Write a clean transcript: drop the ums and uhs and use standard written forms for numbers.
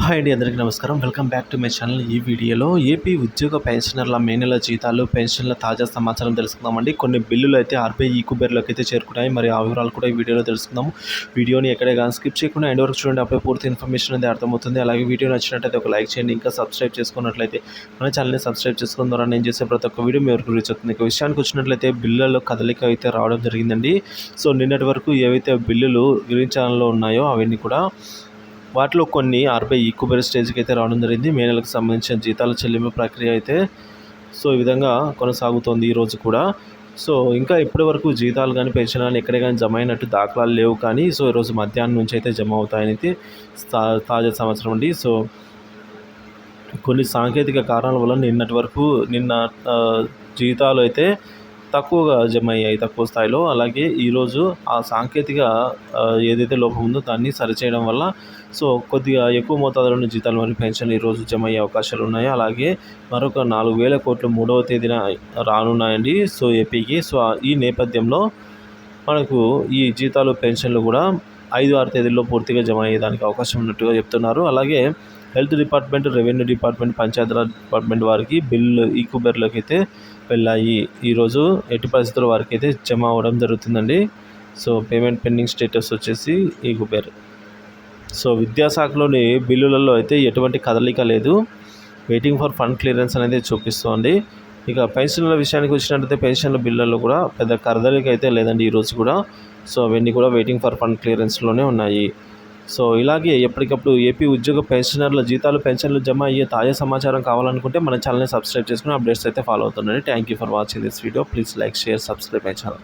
Hi అండి, అందరికీ నమస్కారం. Welcome back to my channel. ఈ వీడియోలో ఏపీ ఉద్యోగ పెన్షనర్ల మే నెల జీతాలు, పెన్షన్ల తాజా సమాచారం తెలుసుకుందామండి. కొన్ని బిల్లులు అయితే ఆర్బీఐ ఈకుబెర్లోకి అయితే చేరుకున్నాయి. మరి ఆ వివరాలు కూడా ఈ వీడియోలో తెలుసుకుందాము. వీడియోని ఎక్కడే కానీ స్కిప్ చేయకుండా ఎండ్ వరకు చూడండి. అప్పుడే పూర్తి ఇన్ఫర్మేషన్ అనేది అర్థమవుతుంది. అలాగే వీడియో నచ్చినట్టయితే ఒక లైక్ చేయండి. ఇంకా సబ్స్క్రైబ్ చేసుకున్నట్లయితే మన ఛానల్ని సబ్స్క్రైబ్ చేసుకోవడం ద్వారా నేను చేసే ప్రతి ఒక్క వీడియో మీ వరకు రీచ్ అవుతుంది. ఇక విషయానికి వచ్చినట్లయితే బిల్లులలో కదలిక అయితే రావడం జరిగిందండి. సో నిన్నటి వరకు ఏవైతే బిల్లులు గ్రీన్ ఛానల్లో ఉన్నాయో అవన్నీ కూడా వాటిలో కొన్ని ఆర్బీఐ ఈకుబెర్ స్టేజ్కి అయితే రావడం జరిగింది. మే నెలకు సంబంధించిన జీతాల చెల్లింపు ప్రక్రియ అయితే ఈ విధంగా కొనసాగుతోంది ఈరోజు కూడా. ఇంకా ఇప్పటి వరకు జీతాలు కానీ పెన్షన్ కానీ ఎక్కడే కానీ జమ అయినట్టు దాఖలాలు లేవు. కానీ ఈరోజు మధ్యాహ్నం నుంచి అయితే జమ అవుతాయని తాజా సమాచారం అండి. కొన్ని సాంకేతిక కారణాల వల్ల నిన్న జీతాలు అయితే తక్కువగా జమ అయ్యాయి, తక్కువ స్థాయిలో. అలాగే ఈరోజు ఆ సాంకేతిక ఏదైతే లోపం ఉందో దాన్ని సరిచేయడం వల్ల కొద్దిగా ఎక్కువ మోతాదులోని జీతాలు మరియు పెన్షన్లు ఈరోజు జమ అయ్యే అవకాశాలు ఉన్నాయి. అలాగే మరొక 4,000 కోట్లు 3వ తేదీన రానున్నాయండి ఏపీకి. ఈ నేపథ్యంలో మనకు ఈ జీతాలు, పెన్షన్లు కూడా 5-6 తేదీల్లో పూర్తిగా జమ అయ్యేదానికి అవకాశం ఉన్నట్టుగా చెప్తున్నారు. అలాగే health department, revenue department, Panchayati Raj department వారికి బిల్లు ఈకుబెర్లోకి అయితే వెళ్ళాయి. ఈరోజు ఎట్టి పరిస్థితుల్లో వారికి అయితే జమ అవ్వడం జరుగుతుందండి. పేమెంట్ పెండింగ్ స్టేటస్ వచ్చేసి ఈకుబెర్. విద్యాశాఖలోని బిల్లులలో అయితే ఎటువంటి కదలిక లేదు. వెయిటింగ్ ఫర్ ఫండ్ క్లియరెన్స్ అనేది చూపిస్తోంది. ఇక పెన్షన్ల విషయానికి వచ్చినట్లయితే పెన్షన్ల బిల్లుల్లో కూడా పెద్ద కదలిక అయితే లేదండి ఈరోజు కూడా. అవన్నీ కూడా వెయిటింగ్ ఫర్ ఫండ్ క్లియరెన్స్లోనే ఉన్నాయి. ఇలాగే ఎప్పటికప్పుడు ఏపీ ఉద్యోగ పెన్షనర్ల జీతాలు, పెన్షన్లు జమ అయ్యే తాజా సమాచారం కావాలనుకుంటే మన ఛానల్ని సబ్స్క్రైబ్ చేసుకుని అప్డేట్స్ అయితే ఫాలో అవుతుండండి. Thank you for watching this video. Please like, share, subscribe my channel.